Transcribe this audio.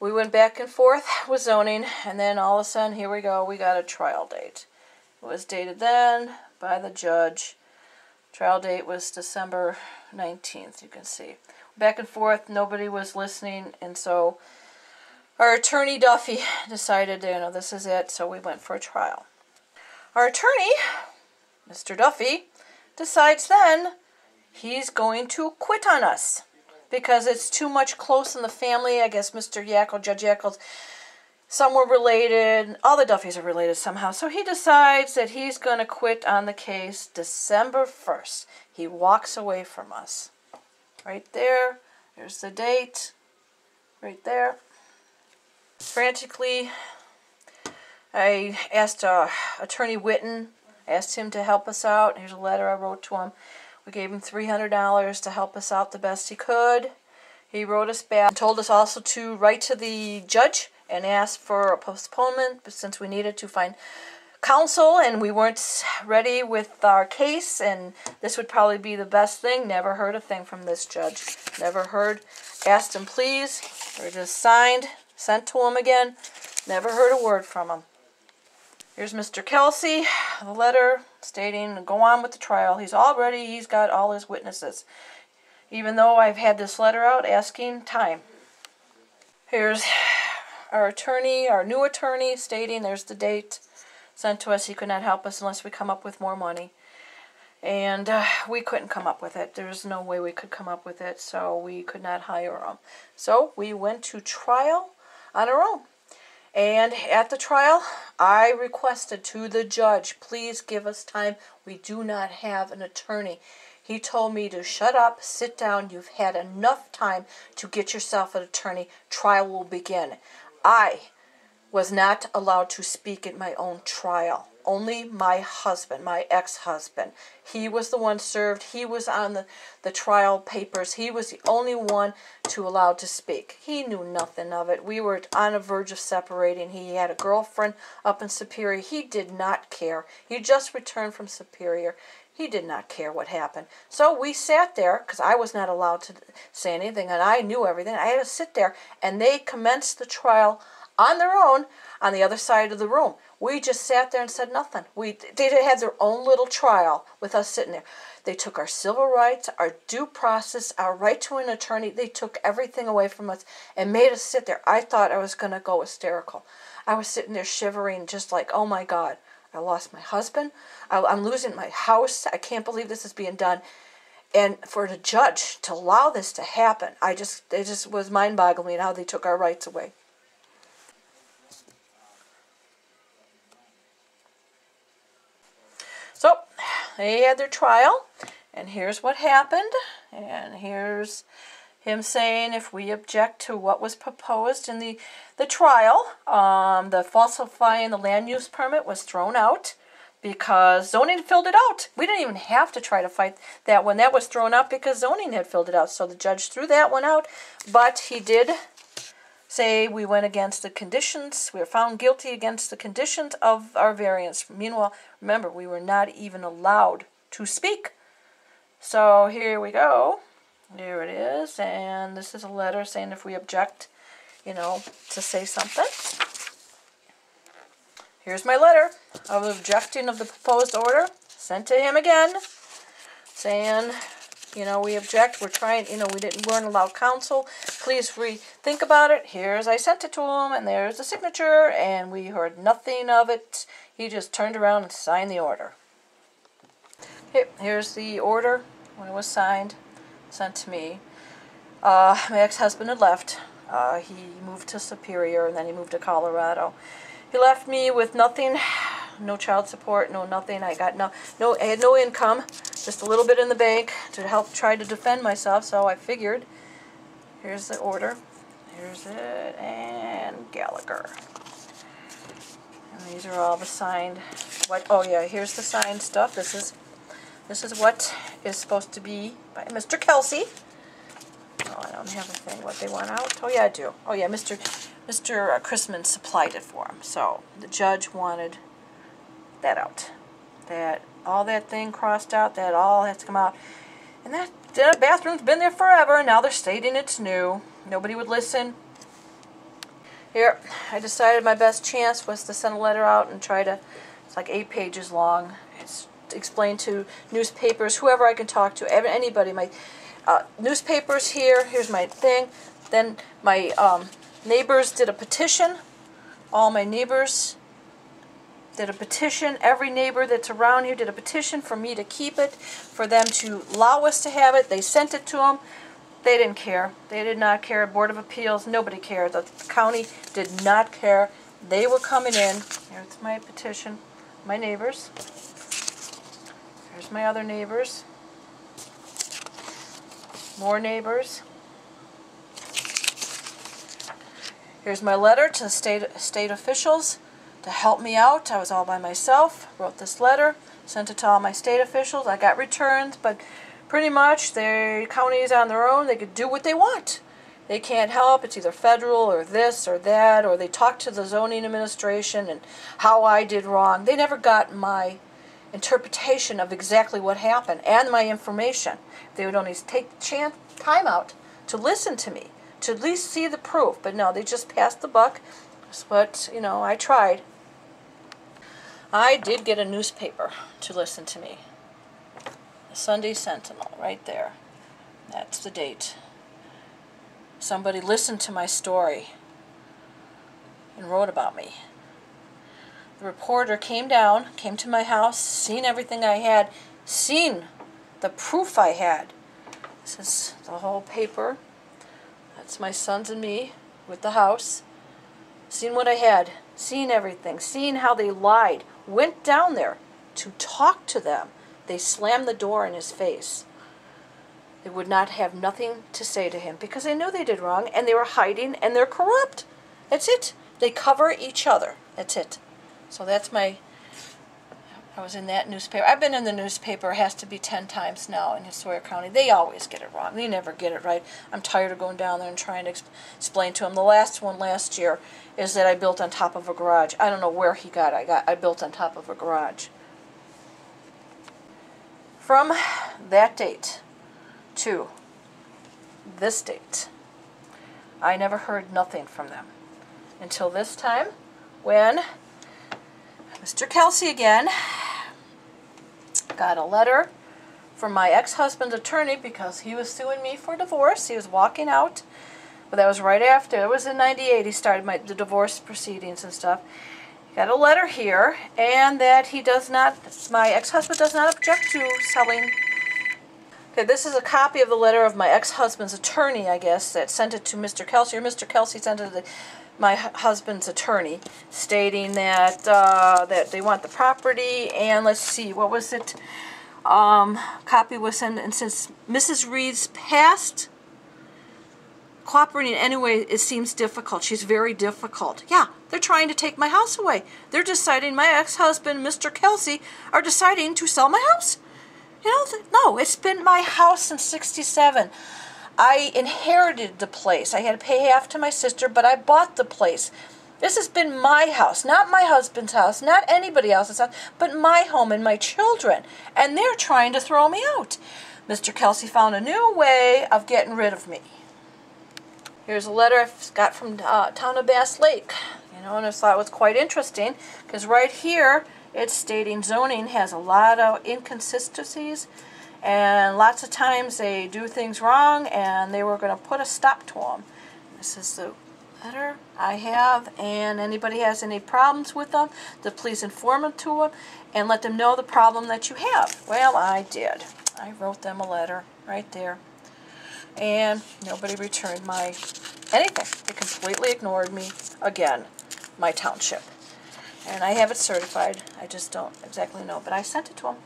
We went back and forth with zoning, and then all of a sudden, here we go, we got a trial date. It was dated then by the judge. Trial date was December 19th, you can see. Back and forth, nobody was listening, and so our attorney Duffy decided, this is it, so we went for a trial. Our attorney, Mr. Duffy, decides then he's going to quit on us because it's too much close in the family. I guess Mr. Yackel, Judge Yackel's, some were related. All the Duffys are related somehow. So he decides that he's going to quit on the case December 1st. He walks away from us. Right there. There's the date. Right there. Frantically, I asked Attorney Witten, asked him to help us out. Here's a letter I wrote to him. We gave him $300 to help us out the best he could. He wrote us back and told us also to write to the judge and ask for a postponement, but since we needed to find counsel and we weren't ready with our case, and this would probably be the best thing. Never heard a thing from this judge. Never heard. Asked him please. Or just signed, sent to him again. Never heard a word from him. Here's Mr. Kelsey, the letter stating, go on with the trial. He's got all his witnesses. Even though I've had this letter out asking time. Here's our attorney, our new attorney, stating there's the date sent to us. He could not help us unless we come up with more money. And we couldn't come up with it. There's no way we could come up with it, so we could not hire him. So we went to trial on our own. And at the trial, I requested to the judge, please give us time. We do not have an attorney. He told me to shut up, sit down. You've had enough time to get yourself an attorney. Trial will begin. I was not allowed to speak at my own trial. Only my husband, my ex-husband. He was the one served. He was on the trial papers. He was the only one allowed to speak. He knew nothing of it. We were on the verge of separating. He had a girlfriend up in Superior. He did not care. He just returned from Superior. He did not care what happened. So we sat there, because I was not allowed to say anything, and I knew everything. I had to sit there, and they commenced the trial on their own on the other side of the room. We just sat there and said nothing. They had their own little trial with us sitting there. They took our civil rights, our due process, our right to an attorney. They took everything away from us and made us sit there. I thought I was going to go hysterical. I was sitting there shivering, just like, oh my God, I lost my husband. I'm losing my house. I can't believe this is being done. And for the judge to allow this to happen, it just was mind-boggling how they took our rights away. So, they had their trial, and here's what happened, and here's him saying if we object to what was proposed in the trial, the falsifying the land use permit was thrown out because zoning filled it out. We didn't even have to try to fight that one. That was thrown out because zoning had filled it out, so the judge threw that one out, but he did say we went against the conditions. We were found guilty against the conditions of our variance. Meanwhile, remember, we were not even allowed to speak. So here we go. There it is. And this is a letter saying if we object, to say something. Here's my letter of objecting of the proposed order. Sent to him again. Saying, we object. We're trying, we weren't allowed counsel. Please rethink about it. I sent it to him, and there's the signature, and we heard nothing of it. He just turned around and signed the order. Here's the order when it was signed, sent to me. My ex-husband had left. He moved to Superior, and then he moved to Colorado. He left me with nothing. No child support, no nothing. I got I had no income, just a little bit in the bank to help try to defend myself. So I figured, here's the order, here's it, and Gallagher. And these are all the signed. Here's the signed stuff. This is what is supposed to be by Mr. Kelsey. Oh, I don't have a thing. What they want out? Oh yeah, I do. Oh yeah, Mr. Chrisman supplied it for him. So the judge wanted that out. All that thing crossed out, that all has to come out. And that bathroom's been there forever, and now they're stating it's new. Nobody would listen. Here, I decided my best chance was to send a letter out and try to, it's like 8 pages long. It's explained to newspapers, whoever I can talk to, anybody. My newspapers here, here's my thing. Then my neighbors did a petition. All my neighbors did a petition. Every neighbor that's around here did a petition for me to keep it, for them to allow us to have it. They sent it to them. They didn't care. They did not care. Board of Appeals, nobody cared. The county did not care. They were coming in. Here's my petition. My neighbors. Here's my other neighbors. More neighbors. Here's my letter to state officials to help me out. I was all by myself. Wrote this letter. Sent it to all my state officials. I got returns, but pretty much, the county is on their own. They could do what they want. They can't help. It's either federal or this or that, or they talk to the zoning administration and how I did wrong. They never got my interpretation of exactly what happened and my information. They would only take time out to listen to me, to at least see the proof. But no, they just passed the buck. That's what, I tried. I did get a newspaper to listen to me. The Sunday Sentinel, right there. That's the date. Somebody listened to my story and wrote about me. The reporter came down, came to my house, seen everything I had, seen the proof I had. This is the whole paper. That's my sons and me with the house. Seen what I had, seen everything, seen how they lied. Went down there to talk to them. They slammed the door in his face. They would not have nothing to say to him because they knew they did wrong and they were hiding and they're corrupt. That's it. They cover each other. That's it. So that's I was in that newspaper. I've been in the newspaper, it has to be 10 times now in Sawyer County. They always get it wrong. They never get it right. I'm tired of going down there and trying to explain to him. The last one last year is that I built on top of a garage. I don't know where he got it. I built on top of a garage. From that date to this date, I never heard nothing from them until this time when Mr. Kelsey again got a letter from my ex-husband's attorney because he was suing me for divorce. He was walking out, but that was right after. It was in '98 he started the divorce proceedings and stuff. Got a letter here, and that he does not, my ex-husband does not object to selling. Okay, this is a copy of the letter of my ex-husband's attorney, I guess, that sent it to Mr. Kelsey, or Mr. Kelsey sent it to my husband's attorney, stating that that they want the property, and let's see, what was it? Copy was sent, and since Mrs. Reed's passed, cooperating anyway, it seems difficult. She's very difficult. Yeah, they're trying to take my house away. They're deciding, my ex-husband, Mr. Kelsey, are deciding to sell my house. No, it's been my house since '67. I inherited the place. I had to pay half to my sister, but I bought the place. This has been my house, not my husband's house, not anybody else's house, but my home and my children. And they're trying to throw me out. Mr. Kelsey found a new way of getting rid of me. Here's a letter I got from town of Bass Lake. And I thought it was quite interesting, because right here it's stating zoning has a lot of inconsistencies, and lots of times they do things wrong, and they were going to put a stop to them. This is the letter I have, and anybody has any problems with them, to please inform them to them and let them know the problem that you have. Well, I did. I wrote them a letter right there, and nobody returned my anything. They completely ignored me again, my township. And I have it certified. I just don't exactly know, but I sent it to them.